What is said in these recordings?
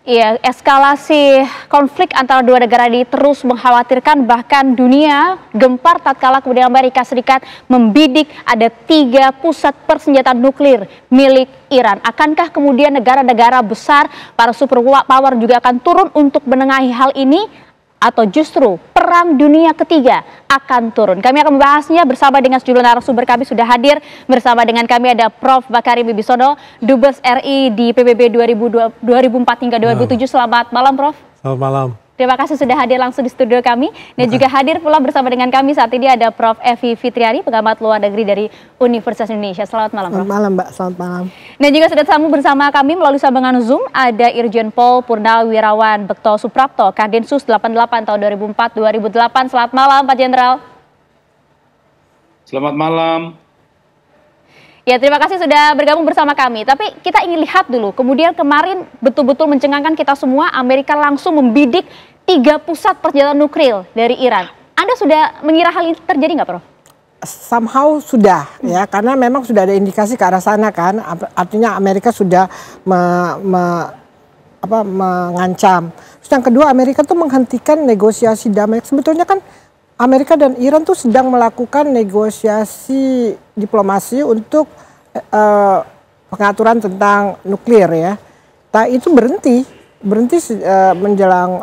Iya, eskalasi konflik antara dua negara ini terus mengkhawatirkan, bahkan dunia gempar tatkala kemudian Amerika Serikat membidik ada 3 pusat persenjataan nuklir milik Iran. Akankah kemudian negara-negara besar, para superpower juga akan turun untuk menengahi hal ini? Atau justru perang dunia ketiga akan turun? Kami akan membahasnya bersama dengan sejumlah narasumber. Kami sudah hadir bersama dengan kami ada Prof. Makarim Wibisono, Dubes RI di PBB 2004 hingga 2007. Selamat malam, Prof. Selamat malam. Terima kasih sudah hadir langsung di studio kami. Dan juga hadir pula bersama dengan kami saat ini ada Prof. Evi Fitriani, pengamat luar negeri dari Universitas Indonesia. Selamat malam, Prof. Selamat malam, Mbak. Selamat malam. Dan juga sudah sambung bersama kami melalui sambungan Zoom ada Irjen Pol Purnawirawan Bekto Suprapto, Kadinsus 88 tahun 2004-2008. Selamat malam, Pak Jenderal. Selamat malam. Ya, terima kasih sudah bergabung bersama kami. Tapi kita ingin lihat dulu, kemudian kemarin betul-betul mencengangkan kita semua, Amerika langsung membidik 3 pusat persenjataan nuklir dari Iran. Anda sudah mengira hal ini terjadi nggak, Prof? Somehow sudah, ya, karena memang sudah ada indikasi ke arah sana kan. Artinya Amerika sudah mengancam. Terus yang kedua, Amerika tuh menghentikan negosiasi damai. Sebetulnya kan Amerika dan Iran tuh sedang melakukan negosiasi diplomasi untuk pengaturan tentang nuklir, ya. Nah, itu berhenti menjelang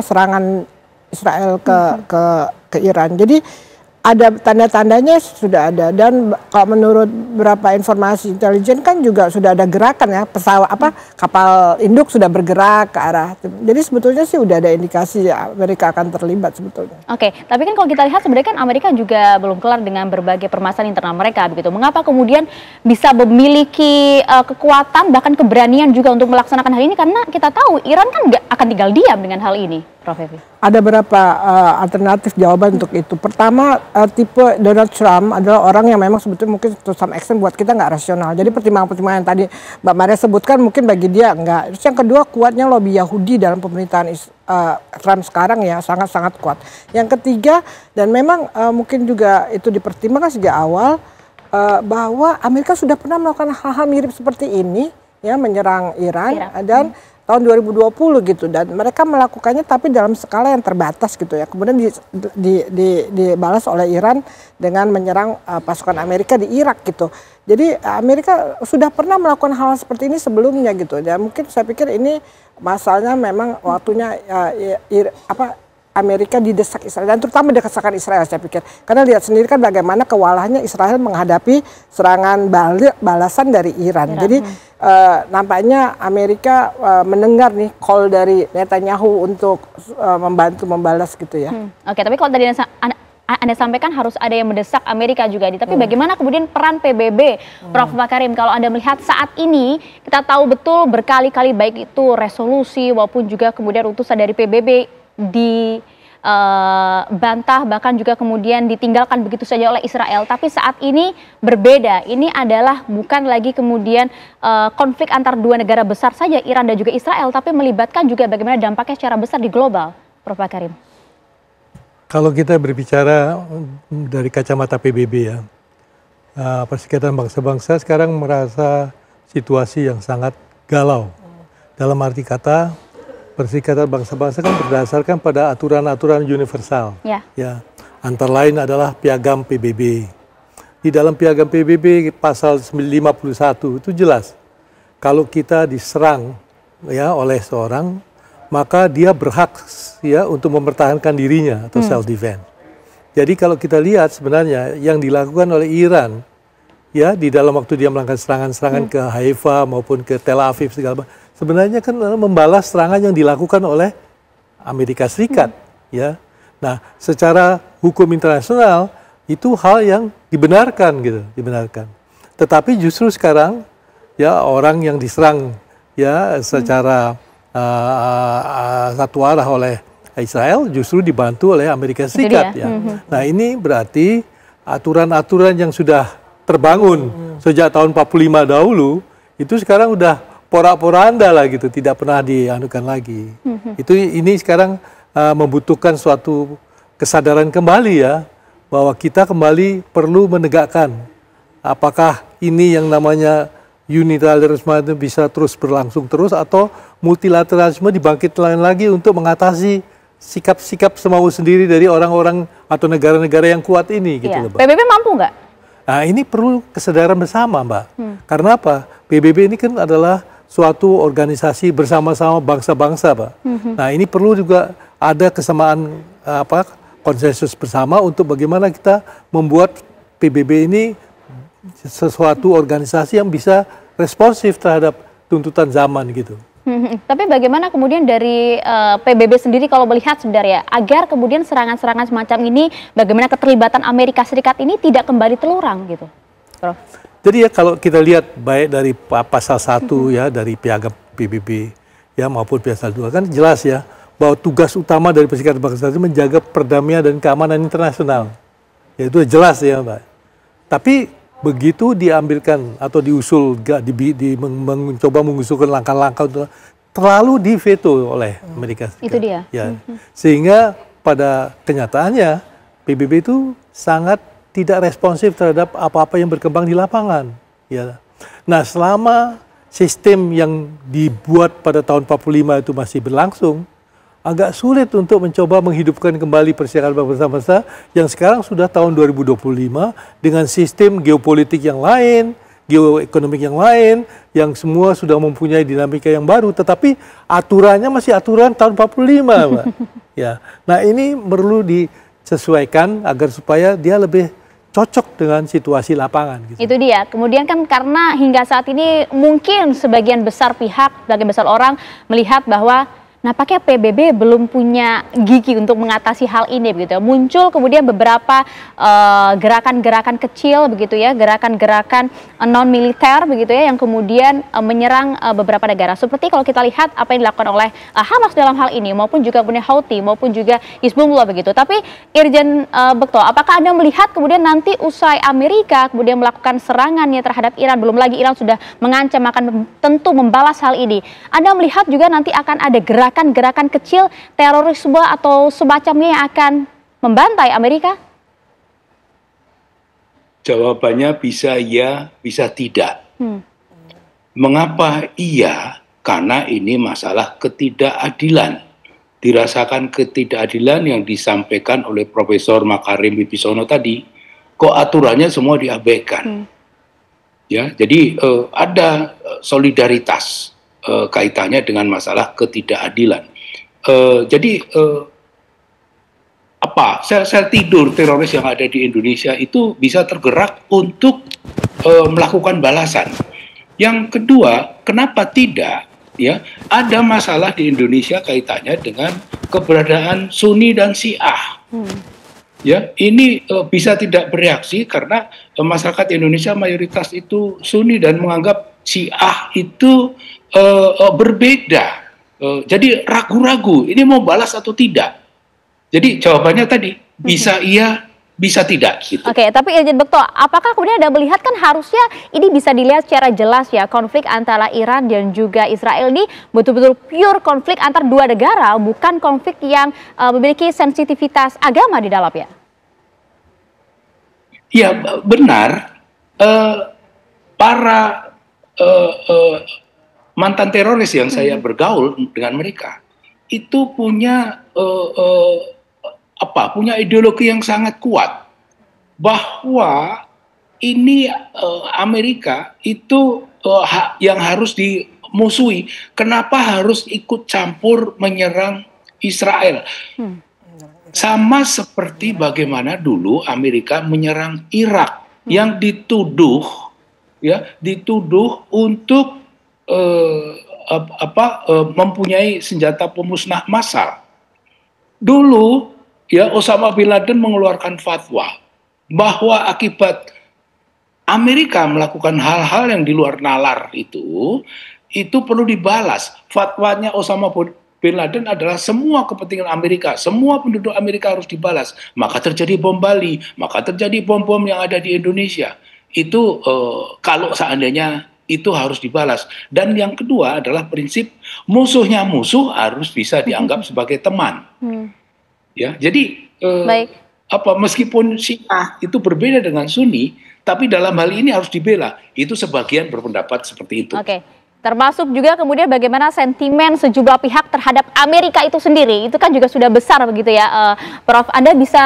serangan Israel ke Iran. Jadi ada tanda-tandanya sudah ada, dan kalau menurut beberapa informasi intelijen kan juga sudah ada gerakan, ya, kapal induk sudah bergerak ke arah. Jadi sebetulnya sih udah ada indikasi Amerika akan terlibat sebetulnya. Oke, tapi kan kalau kita lihat sebenarnya kan Amerika juga belum kelar dengan berbagai permasalahan internal mereka begitu. Mengapa kemudian bisa memiliki kekuatan bahkan keberanian juga untuk melaksanakan hal ini? Karena kita tahu Iran kan nggak akan tinggal diam dengan hal ini, Prof. Evi. Ada beberapa alternatif jawaban untuk itu. Pertama, tipe Donald Trump adalah orang yang memang sebetulnya mungkin to some extent buat kita nggak rasional. Jadi pertimbangan-pertimbangan yang tadi Mbak Maria sebutkan mungkin bagi dia enggak. Terus yang kedua, kuatnya lobby Yahudi dalam pemerintahan Trump sekarang, ya, sangat-sangat kuat. Yang ketiga, dan memang mungkin juga itu dipertimbangkan sejak awal, bahwa Amerika sudah pernah melakukan hal-hal mirip seperti ini, ya, menyerang Iran. Dan tahun 2020 gitu, dan mereka melakukannya tapi dalam skala yang terbatas gitu, ya. Kemudian dibalas oleh Iran dengan menyerang pasukan Amerika di Irak gitu. Jadi Amerika sudah pernah melakukan hal seperti ini sebelumnya gitu. Ya, mungkin saya pikir ini masalahnya memang waktunya Amerika didesak Israel, dan terutama desakan Israel, saya pikir. Karena lihat sendiri kan bagaimana kewalahannya Israel menghadapi serangan balasan dari Iran. Jadi nampaknya Amerika mendengar nih call dari Netanyahu untuk membantu membalas gitu, ya. Oke, tapi kalau tadi Anda sampaikan harus ada yang mendesak Amerika juga. Tapi bagaimana kemudian peran PBB, Prof. Makarim? Kalau Anda melihat saat ini, kita tahu betul berkali-kali baik itu resolusi maupun juga kemudian utusan dari PBB dibantah, bahkan juga kemudian ditinggalkan begitu saja oleh Israel. Tapi saat ini berbeda. Ini adalah bukan lagi kemudian konflik antar dua negara besar saja, Iran dan juga Israel, tapi melibatkan juga bagaimana dampaknya secara besar di global, Prof. Makarim. Kalau kita berbicara dari kacamata PBB, ya, Perserikatan Bangsa-Bangsa sekarang merasa situasi yang sangat galau. Dalam arti kata, Perserikatan Bangsa-Bangsa kan berdasarkan pada aturan-aturan universal. Ya. Antara lain adalah Piagam PBB. Di dalam Piagam PBB pasal 51 itu jelas, kalau kita diserang, ya, oleh seorang, maka dia berhak, ya, untuk mempertahankan dirinya atau self defense. Jadi kalau kita lihat sebenarnya yang dilakukan oleh Iran, ya, di dalam waktu dia melakukan serangan-serangan ke Haifa maupun ke Tel Aviv segala macam, sebenarnya kan membalas serangan yang dilakukan oleh Amerika Serikat, ya. Nah, secara hukum internasional itu hal yang dibenarkan gitu, dibenarkan. Tetapi justru sekarang, ya, orang yang diserang, ya, secara satu arah oleh Israel justru dibantu oleh Amerika Serikat, ya. Nah, ini berarti aturan-aturan yang sudah terbangun sejak tahun 45 dahulu itu sekarang udah porak-poranda lah gitu, tidak pernah dianukan lagi. Ini sekarang membutuhkan suatu kesadaran kembali, ya, bahwa kita kembali perlu menegakkan apakah ini yang namanya unilateralisme itu bisa terus berlangsung terus, atau multilateralisme dibangkitkan lagi untuk mengatasi sikap-sikap semau sendiri dari orang-orang atau negara-negara yang kuat ini gitu loh, Mbak. PBB mampu nggak? Nah, ini perlu kesadaran bersama, Mbak. Karena apa? PBB ini kan adalah suatu organisasi bersama-sama bangsa-bangsa, Pak. Nah, ini perlu juga ada kesamaan konsensus bersama untuk bagaimana kita membuat PBB ini sesuatu organisasi yang bisa responsif terhadap tuntutan zaman gitu. Tapi bagaimana kemudian dari PBB sendiri kalau melihat sebenarnya agar kemudian serangan-serangan semacam ini, bagaimana keterlibatan Amerika Serikat ini tidak kembali terulang gitu, Prof? Jadi ya kalau kita lihat baik dari pasal 1 ya dari piagam PBB ya maupun pasal 2 kan jelas ya bahwa tugas utama dari Perserikatan Bangsa itu menjaga perdamaian dan keamanan internasional. Ya itu jelas ya, Mbak. Tapi begitu diambilkan atau diusul, mencoba mengusulkan langkah-langkah untuk terlalu diveto oleh Amerika Serikat. Itu dia. Ya. Sehingga pada kenyataannya PBB itu sangat tidak responsif terhadap apa-apa yang berkembang di lapangan. Ya. Nah, selama sistem yang dibuat pada tahun 45 itu masih berlangsung, agak sulit untuk mencoba menghidupkan kembali Perserikatan Bangsa-Bangsa yang sekarang sudah tahun 2025 dengan sistem geopolitik yang lain, geoekonomik yang lain, yang semua sudah mempunyai dinamika yang baru, tetapi aturannya masih aturan tahun 45, Mbak. Ya. Nah, ini perlu disesuaikan agar supaya dia lebih cocok dengan situasi lapangan. Gitu. Itu dia. Kemudian kan karena hingga saat ini mungkin sebagian besar pihak, sebagian besar orang melihat bahwa nampaknya PBB belum punya gigi untuk mengatasi hal ini begitu ya. Muncul kemudian beberapa gerakan-gerakan kecil begitu ya, gerakan-gerakan non militer begitu ya yang kemudian menyerang beberapa negara. Seperti kalau kita lihat apa yang dilakukan oleh Hamas dalam hal ini maupun juga kemudian Houthi maupun juga Hizbullah begitu. Tapi Irjen Bekto, apakah Anda melihat kemudian nanti usai Amerika kemudian melakukan serangannya terhadap Iran, belum lagi Iran sudah mengancam akan tentu membalas hal ini. Anda melihat juga nanti akan ada gerakan kecil terorisme atau semacamnya yang akan membantai Amerika? Jawabannya bisa iya, bisa tidak. Mengapa iya? Karena ini masalah ketidakadilan. Dirasakan ketidakadilan yang disampaikan oleh Profesor Makarim Wibisono tadi, kok aturannya semua diabaikan. Ya, jadi ada solidaritas kaitannya dengan masalah ketidakadilan. Jadi sel-sel tidur teroris yang ada di Indonesia itu bisa tergerak untuk melakukan balasan. Yang kedua, kenapa tidak? Ya, ada masalah di Indonesia kaitannya dengan keberadaan Sunni dan Syiah. Ya, ini bisa tidak bereaksi karena masyarakat Indonesia mayoritas itu Sunni dan menganggap Syiah itu berbeda. Jadi ragu-ragu ini mau balas atau tidak. Jadi jawabannya tadi bisa iya, bisa tidak. Gitu. Oke, tapi Irjen Bekto, apakah kemudian Anda melihat kan harusnya ini bisa dilihat secara jelas ya, konflik antara Iran dan juga Israel ini betul-betul pure konflik antar dua negara, bukan konflik yang memiliki sensitivitas agama di dalamnya. Ya benar, para mantan teroris yang saya bergaul dengan mereka itu punya punya ideologi yang sangat kuat bahwa ini Amerika itu yang harus dimusuhi. Kenapa harus ikut campur menyerang Israel? Sama seperti bagaimana dulu Amerika menyerang Irak yang dituduh untuk mempunyai senjata pemusnah massal. Dulu ya Osama bin Laden mengeluarkan fatwa bahwa akibat Amerika melakukan hal-hal yang di luar nalar itu perlu dibalas. Fatwanya Osama bin Laden adalah semua kepentingan Amerika, semua penduduk Amerika harus dibalas. Maka terjadi bom Bali, maka terjadi bom-bom yang ada di Indonesia. Itu kalau seandainya itu harus dibalas. Dan yang kedua adalah prinsip musuhnya musuh harus bisa dianggap sebagai teman. Ya, jadi baik. meskipun Syiah itu berbeda dengan Sunni, tapi dalam hal ini harus dibela. Itu sebagian berpendapat seperti itu. Oke. Termasuk juga kemudian bagaimana sentimen sejumlah pihak terhadap Amerika itu sendiri. Itu kan juga sudah besar begitu ya, Prof. Anda bisa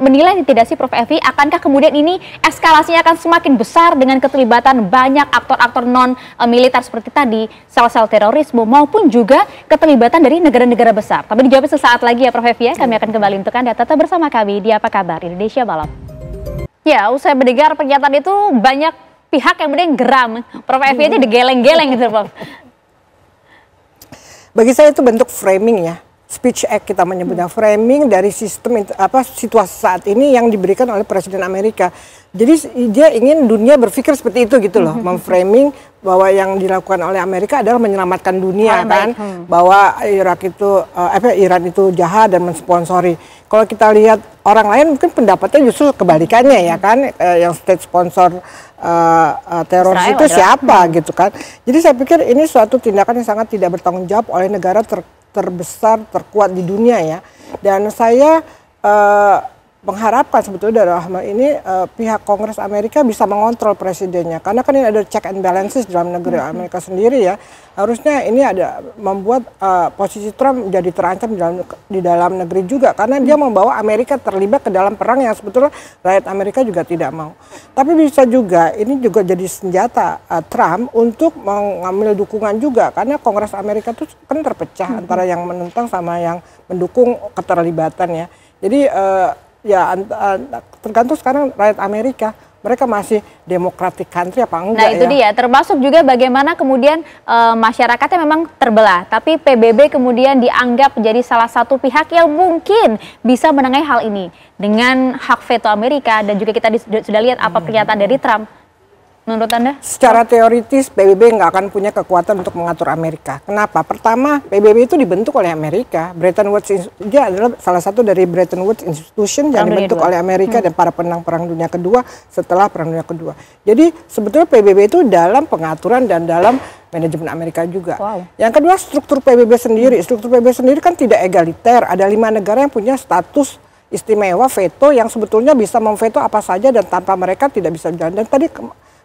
menilai tidak sih, Prof. Evi, akankah kemudian ini eskalasinya akan semakin besar dengan keterlibatan banyak aktor-aktor non-militer seperti tadi, sel-sel terorisme, maupun juga keterlibatan dari negara-negara besar. Tapi dijawab sesaat lagi ya, Prof. Evi, ya. Kami akan kembali untuk Anda. Tetap bersama kami di Apa Kabar Indonesia Malam. Ya, usai mendengar pernyataan itu, banyak pihak yang kemudian geram. Prof. Evi aja digeleng-geleng gitu, Prof. Bagi saya itu bentuk framing ya. Speech Act kita menyebutnya framing dari sistem situasi saat ini yang diberikan oleh Presiden Amerika. Jadi dia ingin dunia berpikir seperti itu gitu loh, memframing bahwa yang dilakukan oleh Amerika adalah menyelamatkan dunia kan, bahwa Iran itu jahat dan mensponsori. Kalau kita lihat orang lain mungkin pendapatnya justru kebalikannya ya kan, yang state sponsor teroris itu siapa gitu kan. Jadi saya pikir ini suatu tindakan yang sangat tidak bertanggung jawab oleh negara terbesar, terkuat di dunia ya. Dan saya mengharapkan sebetulnya dari hal ini pihak Kongres Amerika bisa mengontrol presidennya, karena kan ini ada check and balances dalam negeri Amerika sendiri ya. Harusnya ini ada membuat posisi Trump jadi terancam di dalam negeri juga, karena dia membawa Amerika terlibat ke dalam perang yang sebetulnya rakyat Amerika juga tidak mau. Tapi bisa juga ini juga jadi senjata Trump untuk mengambil dukungan juga, karena Kongres Amerika itu kan terpecah antara yang menentang sama yang mendukung keterlibatan ya. Jadi tergantung sekarang rakyat Amerika, mereka masih democratic country apa enggak. Nah itu dia, termasuk juga bagaimana kemudian masyarakatnya memang terbelah, tapi PBB kemudian dianggap menjadi salah satu pihak yang mungkin bisa menengahi hal ini dengan hak veto Amerika, dan juga kita sudah lihat apa pernyataan dari Trump. Menurut Anda? Secara teoritis PBB nggak akan punya kekuatan untuk mengatur Amerika. Kenapa? Pertama, PBB itu dibentuk oleh Amerika. Bretton Woods dia adalah salah satu dari Bretton Woods Institution yang dibentuk oleh Amerika dan para penang Perang Dunia Kedua setelah Perang Dunia Kedua. Jadi sebetulnya PBB itu dalam pengaturan dan dalam manajemen Amerika juga. Yang kedua, struktur PBB sendiri. Struktur PBB sendiri kan tidak egaliter. Ada 5 negara yang punya status istimewa veto yang sebetulnya bisa memveto apa saja dan tanpa mereka tidak bisa jalan. Dan tadi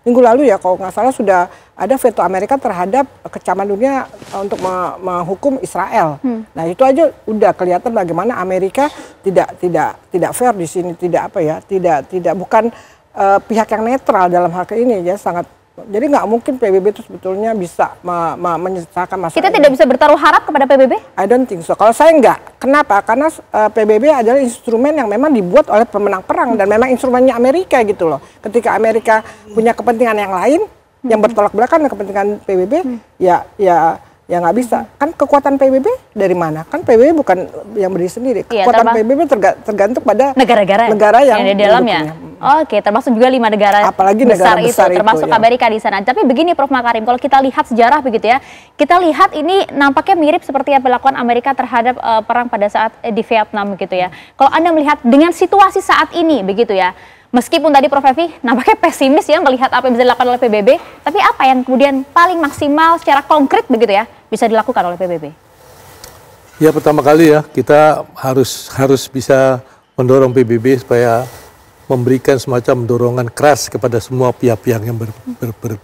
minggu lalu ya kalau nggak salah sudah ada veto Amerika terhadap kecaman dunia untuk menghukum Israel. Nah itu aja udah kelihatan bagaimana Amerika tidak fair di sini, tidak bukan pihak yang netral dalam hal ini ya, sangat. Jadi nggak mungkin PBB itu sebetulnya bisa menyelesaikan masalah. Kita tidak bisa bertaruh harap kepada PBB? I don't think so. Kalau saya nggak. Kenapa? Karena PBB adalah instrumen yang memang dibuat oleh pemenang perang dan memang instrumennya Amerika gitu loh. Ketika Amerika punya kepentingan yang lain yang bertolak belakang dengan kepentingan PBB, ya nggak bisa. Kan kekuatan PBB dari mana? Kan PBB bukan yang berdiri sendiri. Kekuatan PBB tergantung pada negara yang di dalamnya. Oke, termasuk juga 5 negara apalagi besar, negara besar itu, termasuk ya. Amerika di sana. Tapi begini Prof. Makarim, kalau kita lihat sejarah begitu ya, kita lihat ini nampaknya mirip seperti yang dilakukan Amerika terhadap perang pada saat di Vietnam begitu ya. Kalau Anda melihat dengan situasi saat ini begitu ya, meskipun tadi Prof. Evi nampaknya pesimis ya melihat apa yang bisa dilakukan oleh PBB, tapi apa yang kemudian paling maksimal secara konkret begitu ya bisa dilakukan oleh PBB? Ya pertama kali ya kita harus bisa mendorong PBB supaya memberikan semacam dorongan keras kepada semua pihak-pihak yang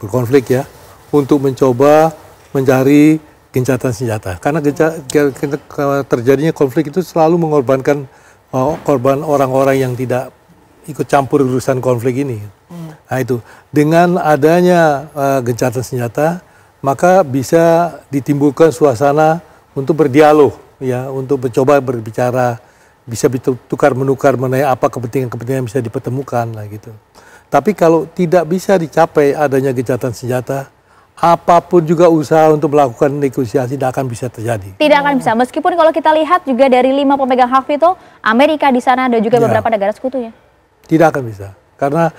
berkonflik ya, untuk mencoba mencari gencatan senjata. Karena terjadinya konflik itu selalu mengorbankan korban orang-orang yang tidak ikut campur urusan konflik ini. Nah itu, dengan adanya gencatan senjata, maka bisa ditimbulkan suasana untuk berdialog ya, untuk mencoba berbicara, bisa tukar-menukar mengenai apa kepentingan-kepentingan yang bisa dipertemukan lah gitu. Tapi kalau tidak bisa dicapai adanya gencatan senjata, apapun juga usaha untuk melakukan negosiasi tidak akan bisa terjadi. Tidak akan bisa, meskipun kalau kita lihat juga dari 5 pemegang hak veto, Amerika di sana dan juga beberapa negara sekutunya. Tidak akan bisa, karena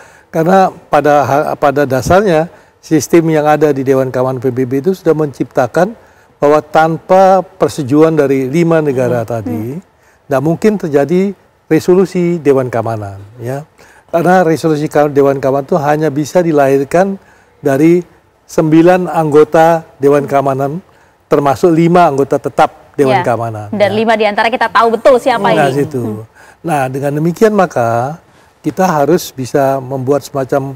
pada dasarnya sistem yang ada di Dewan Keamanan PBB itu sudah menciptakan bahwa tanpa persetujuan dari 5 negara tadi, tidak mungkin terjadi resolusi Dewan Keamanan, ya. Karena resolusi Dewan Keamanan itu hanya bisa dilahirkan dari 9 anggota Dewan Keamanan, termasuk 5 anggota tetap Dewan Keamanan. Dan 5 diantara kita tahu betul siapa ini. Situ. Nah, dengan demikian maka kita harus bisa membuat semacam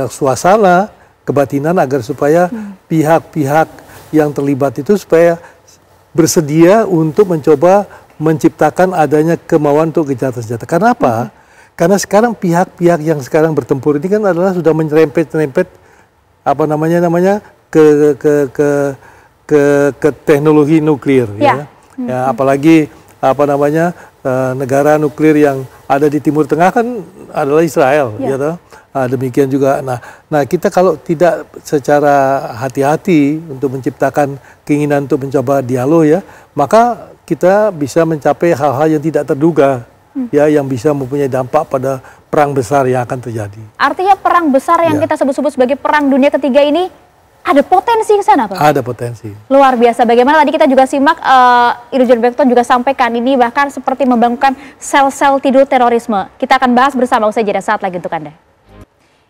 suasana kebatinan agar supaya pihak-pihak yang terlibat itu supaya bersedia untuk mencoba menciptakan adanya kemauan untuk gencatan senjata. Karena apa? Karena sekarang pihak-pihak yang sekarang bertempur ini kan adalah sudah menyerempet-nyerempet apa namanya ke teknologi nuklir, ya. Ya, apalagi apa namanya negara nuklir yang ada di Timur Tengah kan adalah Israel, ya toh? Demikian juga. Nah, kita kalau tidak secara hati-hati untuk menciptakan keinginan untuk mencoba dialog, ya, maka kita bisa mencapai hal-hal yang tidak terduga, ya, yang bisa mempunyai dampak pada perang besar yang akan terjadi. Artinya perang besar yang kita sebut-sebut sebagai perang dunia ketiga ini ada potensi ke sana, Pak? Ada potensi. Luar biasa. Bagaimana tadi kita juga simak Irjen Bekto juga sampaikan ini bahkan seperti membangunkan sel-sel tidur terorisme. Kita akan bahas bersama usai jeda saat lagi untuk Anda.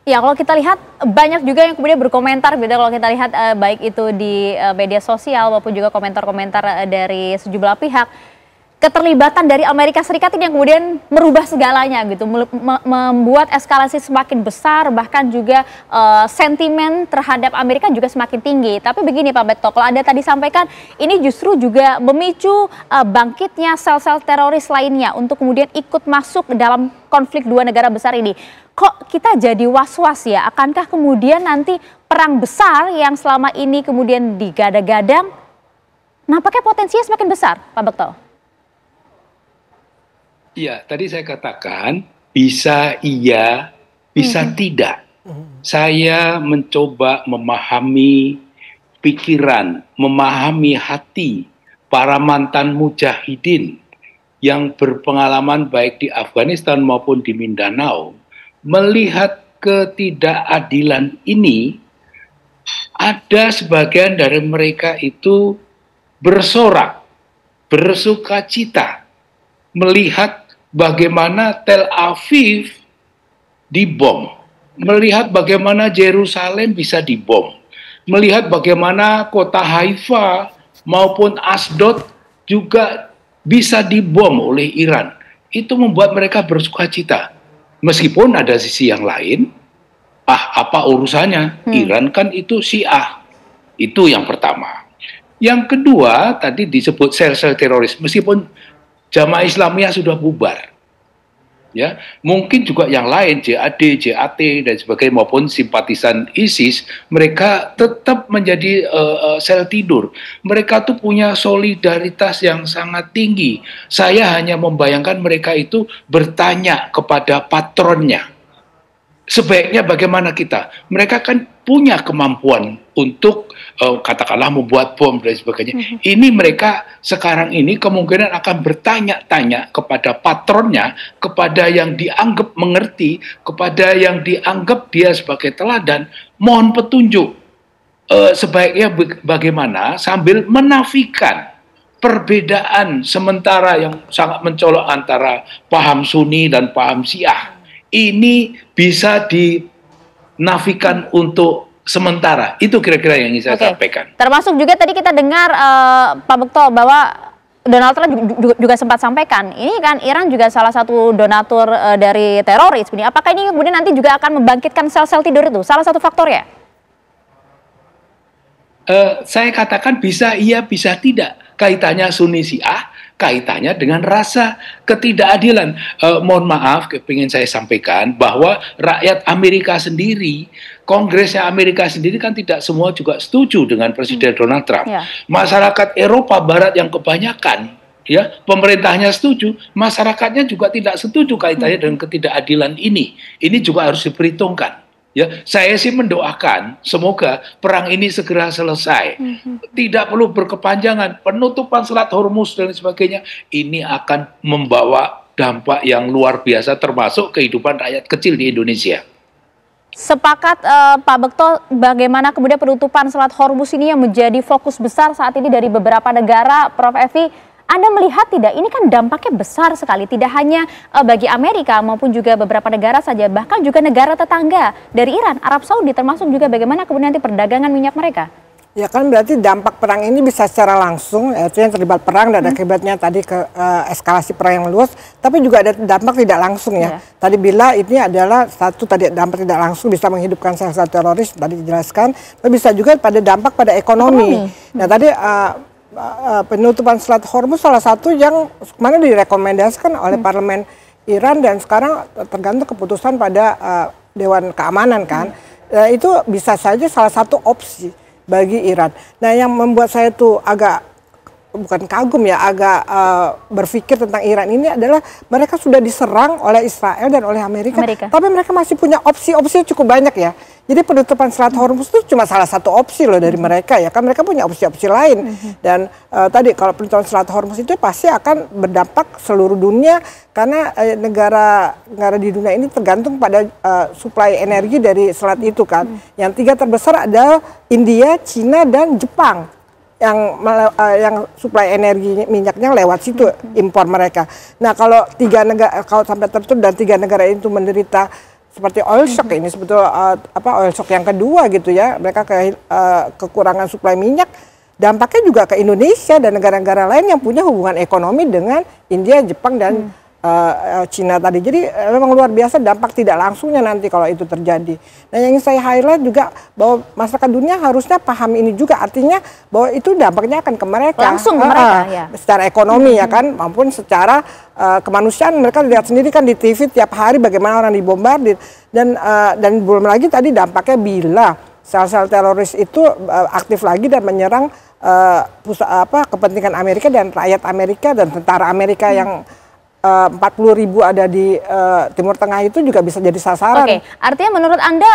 Ya, kalau kita lihat banyak juga yang kemudian berkomentar, beda kalau kita lihat baik itu di media sosial maupun juga komentar-komentar dari sejumlah pihak. Keterlibatan dari Amerika Serikat ini yang kemudian merubah segalanya gitu, membuat eskalasi semakin besar, bahkan juga sentimen terhadap Amerika juga semakin tinggi. Tapi begini Pak Bekto, kalau Anda tadi sampaikan ini justru juga memicu bangkitnya sel-sel teroris lainnya untuk kemudian ikut masuk dalam konflik dua negara besar ini. Kok kita jadi was-was ya, akankah kemudian nanti perang besar yang selama ini kemudian digadang-gadang, nampaknya potensinya semakin besar Pak Bekto? Iya, tadi saya katakan bisa iya, bisa tidak. Saya mencoba memahami pikiran, memahami hati para mantan mujahidin yang berpengalaman baik di Afghanistan maupun di Mindanao. Melihat ketidakadilan ini, ada sebagian dari mereka itu bersorak, bersukacita melihat bagaimana Tel Aviv dibom, melihat bagaimana Yerusalem bisa dibom, melihat bagaimana kota Haifa maupun Asdod juga bisa dibom oleh Iran. Itu membuat mereka bersukacita. Meskipun ada sisi yang lain, apa urusannya? Iran kan itu Syiah. Itu yang pertama. Yang kedua, tadi disebut sel-sel teroris. Meskipun Jamaah Islamiyah sudah bubar, ya, mungkin juga yang lain, JAD, JAT dan sebagainya maupun simpatisan ISIS, mereka tetap menjadi sel tidur. Mereka tuh punya solidaritas yang sangat tinggi. Saya hanya membayangkan mereka itu bertanya kepada patronnya, sebaiknya bagaimana kita? Mereka kan punya kemampuan untuk katakanlah membuat bom dan sebagainya. Ini mereka sekarang ini kemungkinan akan bertanya-tanya kepada patronnya, kepada yang dianggap mengerti, kepada yang dianggap dia sebagai teladan, mohon petunjuk. Sebaiknya bagaimana sambil menafikan perbedaan sementara yang sangat mencolok antara paham Sunni dan paham Syiah. Ini bisa dinafikan untuk sementara. Itu kira-kira yang ingin saya sampaikan. Termasuk juga tadi kita dengar Pak Bekto bahwa Donald Trump juga sempat sampaikan, ini kan Iran juga salah satu donatur dari teroris. Apakah ini kemudian nanti juga akan membangkitkan sel-sel tidur itu? Salah satu faktornya? Saya katakan bisa iya, bisa tidak. Kaitannya Sunni Syiah, kaitannya dengan rasa ketidakadilan. Mohon maaf, ingin saya sampaikan bahwa rakyat Amerika sendiri, Kongresnya Amerika sendiri kan tidak semua juga setuju dengan Presiden Donald Trump. Masyarakat Eropa Barat yang kebanyakan, ya, pemerintahnya setuju, masyarakatnya juga tidak setuju kaitannya dengan ketidakadilan ini. Ini juga harus diperhitungkan. Ya, saya sih mendoakan semoga perang ini segera selesai. Tidak perlu berkepanjangan, penutupan Selat Hormuz dan sebagainya. Ini akan membawa dampak yang luar biasa termasuk kehidupan rakyat kecil di Indonesia. Sepakat Pak Bekto, bagaimana kemudian penutupan Selat Hormuz ini yang menjadi fokus besar saat ini dari beberapa negara, Prof. Evi? Anda melihat tidak, ini kan dampaknya besar sekali, tidak hanya bagi Amerika maupun juga beberapa negara saja, bahkan juga negara tetangga dari Iran, Arab Saudi, termasuk juga bagaimana kemudian nanti perdagangan minyak mereka? Ya kan berarti dampak perang ini bisa secara langsung, yaitu yang terlibat perang dan akibatnya tadi ke eskalasi perang yang luas, tapi juga ada dampak tidak langsung ya. Tadi bila ini adalah satu tadi dampak tidak langsung bisa menghidupkan sel-sel teroris tadi dijelaskan, tapi bisa juga pada dampak pada ekonomi. Nah tadi penutupan Selat Hormuz salah satu yang mana direkomendasikan oleh parlemen Iran dan sekarang tergantung keputusan pada Dewan Keamanan kan. Itu bisa saja salah satu opsi bagi Iran. Nah yang membuat saya tuh agak bukan kagum ya, agak berpikir tentang Iran ini adalah mereka sudah diserang oleh Israel dan oleh Amerika. Tapi mereka masih punya opsi-opsi cukup banyak ya. Jadi penutupan Selat Hormuz itu cuma salah satu opsi loh dari mereka ya, kan mereka punya opsi-opsi lain. Dan tadi kalau penutupan Selat Hormuz itu pasti akan berdampak seluruh dunia karena negara di dunia ini tergantung pada suplai energi dari selat itu kan. Yang tiga terbesar adalah India, Cina, dan Jepang yang suplai energi minyaknya lewat situ impor mereka. Nah kalau kalau sampai tertutup dan tiga negara itu menderita seperti oil shock ini sebetulnya oil shock yang kedua gitu ya, mereka kekurangan suplai minyak, dampaknya juga ke Indonesia dan negara-negara lain yang punya hubungan ekonomi dengan India, Jepang dan Cina tadi. Jadi memang luar biasa dampak tidak langsungnya nanti kalau itu terjadi. Nah yang ingin saya highlight juga bahwa masyarakat dunia harusnya paham ini juga, artinya bahwa itu dampaknya akan ke mereka. Langsung ke mereka ya. Secara ekonomi ya kan, maupun secara kemanusiaan. Mereka lihat sendiri kan di TV tiap hari bagaimana orang dibombardir. Dan belum lagi tadi dampaknya bila sel-sel teroris itu aktif lagi dan menyerang kepentingan Amerika dan rakyat Amerika dan tentara Amerika yang 40.000 ada di Timur Tengah itu juga bisa jadi sasaran. Oke, artinya menurut Anda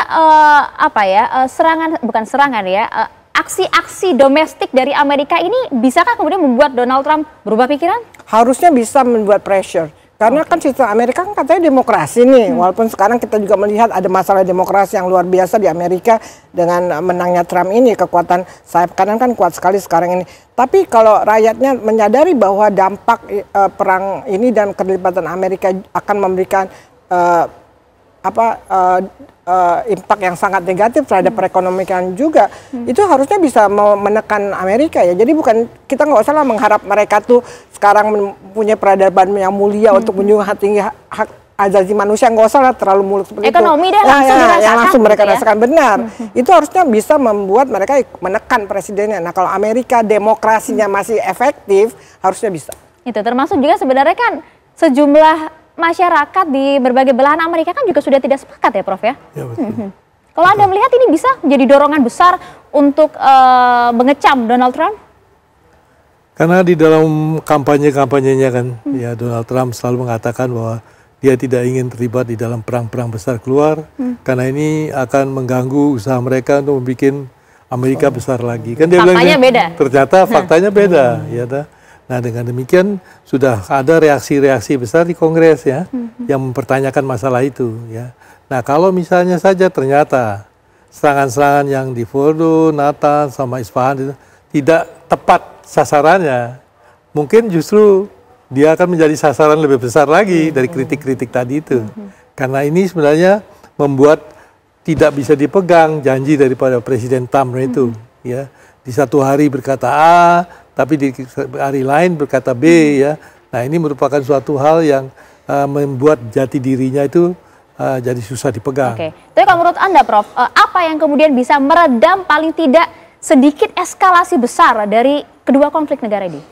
bukan serangan ya, aksi-aksi domestik dari Amerika ini bisakah kemudian membuat Donald Trump berubah pikiran? Harusnya bisa membuat pressure. Karena kan sistem Amerika kan katanya demokrasi nih, walaupun sekarang kita juga melihat ada masalah demokrasi yang luar biasa di Amerika dengan menangnya Trump ini, kekuatan sayap kanan kan kuat sekali sekarang ini. Tapi kalau rakyatnya menyadari bahwa dampak perang ini dan keterlibatan Amerika akan memberikan impact yang sangat negatif terhadap perekonomian juga, itu harusnya bisa menekan Amerika ya. Jadi kita nggak usah lah mengharap mereka tuh sekarang punya peradaban yang mulia untuk menjunjung tinggi hak asasi manusia, nggak usah lah terlalu muluk seperti ekonomi itu. Yang langsung mereka gitu rasakan benar. Itu harusnya bisa membuat mereka menekan presidennya. Nah kalau Amerika demokrasinya masih efektif, harusnya bisa. Itu termasuk juga sebenarnya kan sejumlah masyarakat di berbagai belahan Amerika kan juga sudah tidak sepakat ya Prof ya? Ya betul. Kalau Anda melihat ini bisa menjadi dorongan besar untuk mengecam Donald Trump? Karena di dalam kampanye-kampanyenya kan, ya Donald Trump selalu mengatakan bahwa dia tidak ingin terlibat di dalam perang-perang besar keluar, karena ini akan mengganggu usaha mereka untuk membuat Amerika besar lagi. Kan dia faktanya beda. Ternyata faktanya beda, ya dah. Nah dengan demikian sudah ada reaksi-reaksi besar di Kongres ya, yang mempertanyakan masalah itu ya. Nah kalau misalnya saja ternyata serangan-serangan yang di Fordo, Natanz sama Isfahan itu tidak tepat sasarannya, mungkin justru dia akan menjadi sasaran lebih besar lagi dari kritik-kritik tadi itu. Karena ini sebenarnya membuat tidak bisa dipegang janji daripada Presiden Trump itu ya. Di satu hari berkata A, tapi di hari lain berkata B ya. Nah ini merupakan suatu hal yang membuat jati dirinya itu jadi susah dipegang. Oke. Tapi kalau menurut Anda Prof, apa yang kemudian bisa meredam paling tidak sedikit eskalasi besar dari kedua konflik negara ini?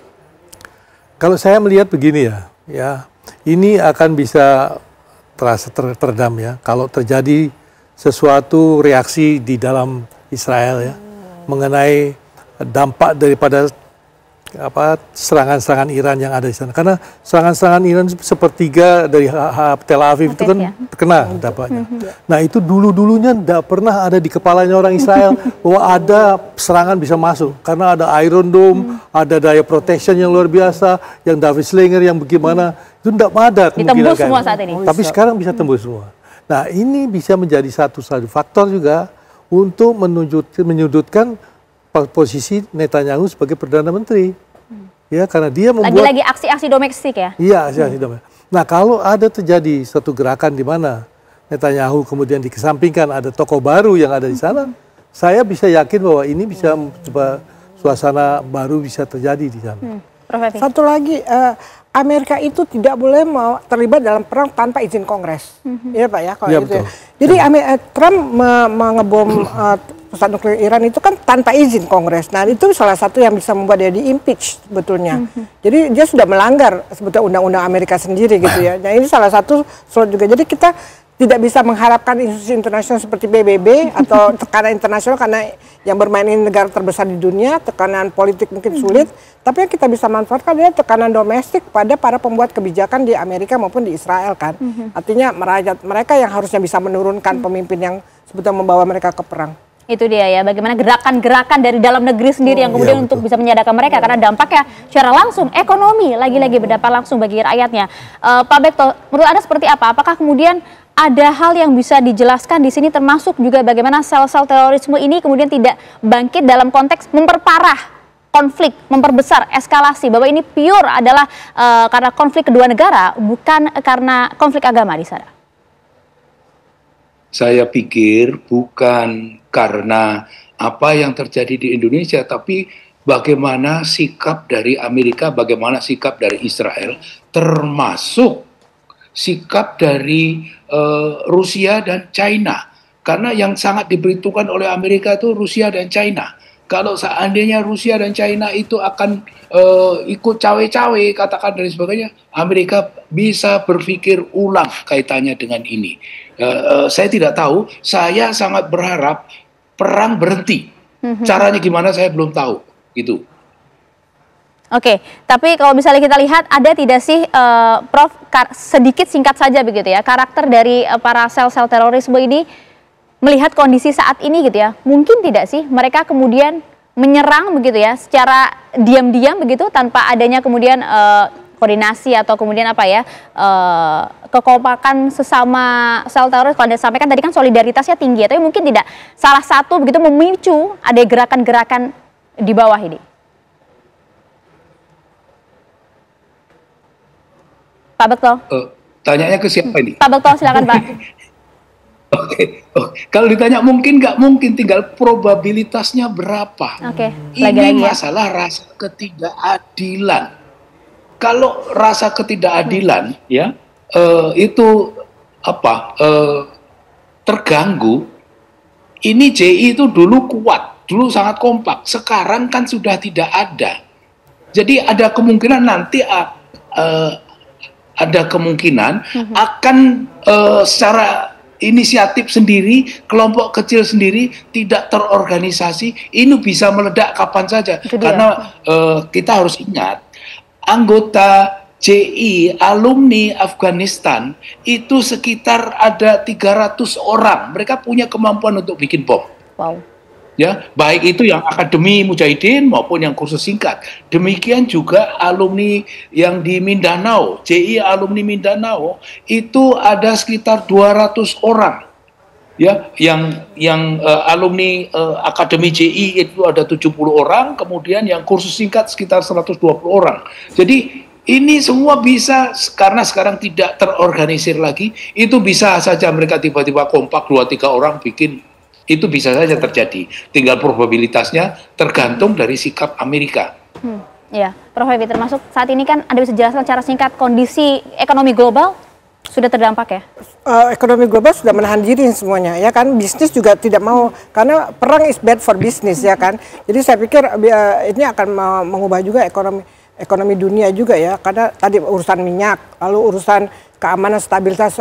Kalau saya melihat begini ya ini akan bisa terasa teredam ya kalau terjadi sesuatu reaksi di dalam Israel ya mengenai dampak daripada serangan-serangan Iran yang ada di sana. Karena serangan-serangan Iran sepertiga dari Tel Aviv itu kan terkena dampaknya. Nah itu dulu-dulunya tidak pernah ada di kepalanya orang Israel bahwa ada serangan bisa masuk. Karena ada Iron Dome, ada daya protection yang luar biasa, yang David Slinger, yang bagaimana. Itu tidak ada kemungkinan. Ditembus semua saat ini. Tapi sekarang bisa tembus semua. Nah ini bisa menjadi satu faktor juga untuk menyudutkan posisi Netanyahu sebagai Perdana Menteri. Ya, karena dia membuat... Lagi-lagi aksi-aksi domestik ya? Iya, aksi-aksi domestik. Nah, kalau ada terjadi satu gerakan di mana Netanyahu kemudian dikesampingkan ada tokoh baru yang ada di sana, saya bisa yakin bahwa ini bisa suasana baru bisa terjadi di sana. Satu lagi, Amerika itu tidak boleh mau terlibat dalam perang tanpa izin Kongres, ya Pak ya, kalau ya, gitu. Ya. Jadi Trump mengebom pusat nuklir Iran itu kan tanpa izin Kongres. Nah itu salah satu yang bisa membuat dia di-impeach sebetulnya. Jadi dia sudah melanggar sebetulnya undang-undang Amerika sendiri gitu ya. Nah ini salah satu slot juga. Jadi kita tidak bisa mengharapkan institusi internasional seperti PBB atau tekanan internasional karena yang bermain ini negara terbesar di dunia, tekanan politik mungkin sulit, tapi yang kita bisa manfaatkan adalah tekanan domestik pada para pembuat kebijakan di Amerika maupun di Israel kan. Artinya mereka yang harusnya bisa menurunkan pemimpin yang sebetulnya membawa mereka ke perang. Itu dia ya, bagaimana gerakan-gerakan dari dalam negeri sendiri yang kemudian untuk bisa menyadarkan mereka, karena dampaknya secara langsung ekonomi lagi-lagi berdampak langsung bagi rakyatnya. Pak Bekto, menurut Anda seperti apa? Apakah kemudian ada hal yang bisa dijelaskan di sini, termasuk juga bagaimana sel-sel terorisme ini kemudian tidak bangkit dalam konteks memperparah konflik, memperbesar eskalasi, bahwa ini pure adalah karena konflik kedua negara, bukan karena konflik agama di sana? Saya pikir bukan karena apa yang terjadi di Indonesia, tapi bagaimana sikap dari Amerika, bagaimana sikap dari Israel, termasuk sikap dari Rusia dan China. Karena yang sangat diperhitungkan oleh Amerika itu Rusia dan China. Kalau seandainya Rusia dan China itu akan ikut cawe-cawe, katakan dan sebagainya, Amerika bisa berpikir ulang kaitannya dengan ini. Saya tidak tahu, saya sangat berharap perang berhenti. Caranya gimana saya belum tahu, gitu. Oke, tapi kalau misalnya kita lihat, ada tidak sih, Prof, sedikit singkat saja begitu ya, karakter dari para sel-sel terorisme ini melihat kondisi saat ini gitu ya, mungkin tidak sih mereka kemudian menyerang begitu ya, secara diam-diam begitu, tanpa adanya kemudian koordinasi atau kemudian apa ya, kekompakan sesama sel teroris. Kalau Anda sampaikan tadi kan solidaritasnya tinggi, tapi mungkin tidak salah satu begitu memicu ada gerakan-gerakan di bawah ini. Pak Bekto. Tanyanya ke siapa ini? Pak Bekto, silakan Pak. Oke. Kalau ditanya mungkin nggak mungkin, tinggal probabilitasnya berapa. Ini masalah rasa ketidakadilan. Kalau rasa ketidakadilan ya itu apa terganggu, ini JI itu dulu kuat, dulu sangat kompak, sekarang kan sudah tidak ada. Jadi ada kemungkinan nanti ada kemungkinan akan secara inisiatif sendiri, kelompok kecil sendiri, tidak terorganisasi, ini bisa meledak kapan saja. Karena kita harus ingat, anggota JI, alumni Afghanistan, itu sekitar ada 300 orang. Mereka punya kemampuan untuk bikin bom. Wow. Ya, baik itu yang akademi Mujahidin maupun yang kursus singkat. Demikian juga alumni yang di Mindanao, JI alumni Mindanao itu ada sekitar 200 orang. Ya, yang alumni akademi JI itu ada 70 orang, kemudian yang kursus singkat sekitar 120 orang. Jadi ini semua bisa, karena sekarang tidak terorganisir lagi, itu bisa saja mereka tiba-tiba kompak 2-3 orang bikin. Itu bisa saja terjadi, tinggal probabilitasnya tergantung dari sikap Amerika. Ya, Prof Habibie, termasuk saat ini kan Anda bisa jelaskan secara singkat kondisi ekonomi global sudah terdampak ya? Ekonomi global sudah menahan diri semuanya ya kan, bisnis juga tidak mau, karena perang is bad for business ya kan. Jadi saya pikir ini akan mengubah juga ekonomi dunia juga ya, karena tadi urusan minyak, lalu urusan keamanan, stabilitas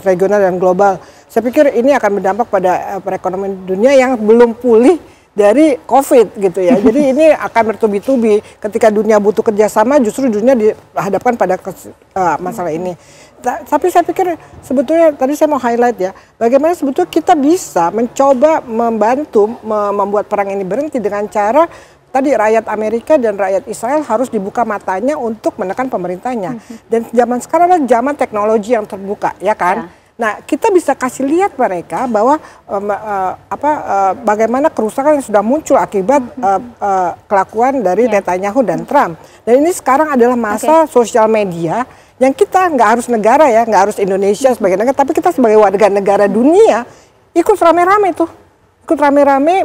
regional dan global. Saya pikir ini akan berdampak pada perekonomian dunia yang belum pulih dari COVID gitu ya. Jadi ini akan bertubi-tubi. Ketika dunia butuh kerjasama, justru dunia dihadapkan pada masalah ini. Tapi saya pikir sebetulnya tadi saya mau highlight ya, bagaimana sebetulnya kita bisa mencoba membantu membuat perang ini berhenti dengan cara tadi rakyat Amerika dan rakyat Israel harus dibuka matanya untuk menekan pemerintahnya. Dan zaman sekarang adalah zaman teknologi yang terbuka, ya kan? Nah, kita bisa kasih lihat mereka bahwa bagaimana kerusakan yang sudah muncul akibat kelakuan dari Netanyahu dan Trump. Dan ini sekarang adalah masa sosial media yang kita nggak harus negara ya, nggak harus Indonesia sebagai negara, tapi kita sebagai warga negara dunia ikut rame-rame tuh. ikut rame-rame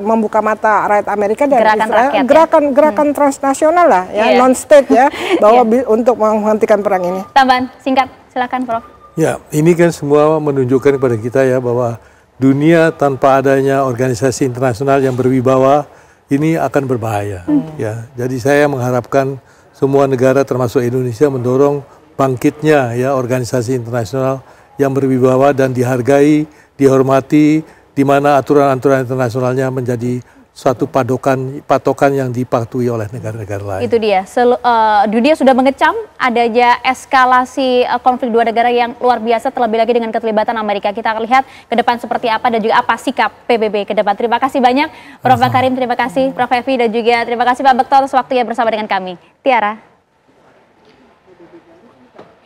membuka mata rakyat Amerika dan Gerakan Israel, rakyat, gerakan transnasional lah, ya, non-state ya, bahwa untuk menghentikan perang ini. Tambahan singkat, silakan Prof. Ya, ini kan semua menunjukkan kepada kita ya bahwa dunia tanpa adanya organisasi internasional yang berwibawa ini akan berbahaya. Ya, jadi saya mengharapkan semua negara termasuk Indonesia mendorong bangkitnya ya organisasi internasional yang berwibawa dan dihargai, dihormati, di mana aturan-aturan internasionalnya menjadi suatu patokan yang dipatuhi oleh negara-negara lain. Itu dia, dunia sudah mengecam adanya eskalasi konflik dua negara yang luar biasa, terlebih lagi dengan keterlibatan Amerika. Kita akan lihat ke depan seperti apa dan juga apa sikap PBB ke depan. Terima kasih banyak Prof. Makarim, terima kasih Prof. Evi, dan juga terima kasih Pak Bekto atas waktunya bersama dengan kami. Tiara.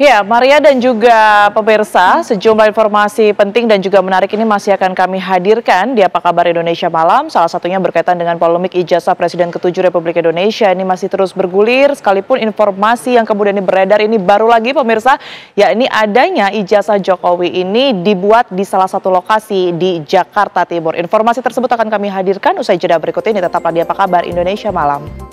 Ya, Maria dan juga pemirsa, sejumlah informasi penting dan juga menarik ini masih akan kami hadirkan di Apa Kabar Indonesia Malam. Salah satunya berkaitan dengan polemik ijazah Presiden ke-7 Republik Indonesia. Ini masih terus bergulir, sekalipun informasi yang kemudian ini beredar ini baru lagi pemirsa, yakni adanya ijazah Jokowi ini dibuat di salah satu lokasi di Jakarta Timur. Informasi tersebut akan kami hadirkan usai jeda berikut ini. Tetaplah di Apa Kabar Indonesia Malam.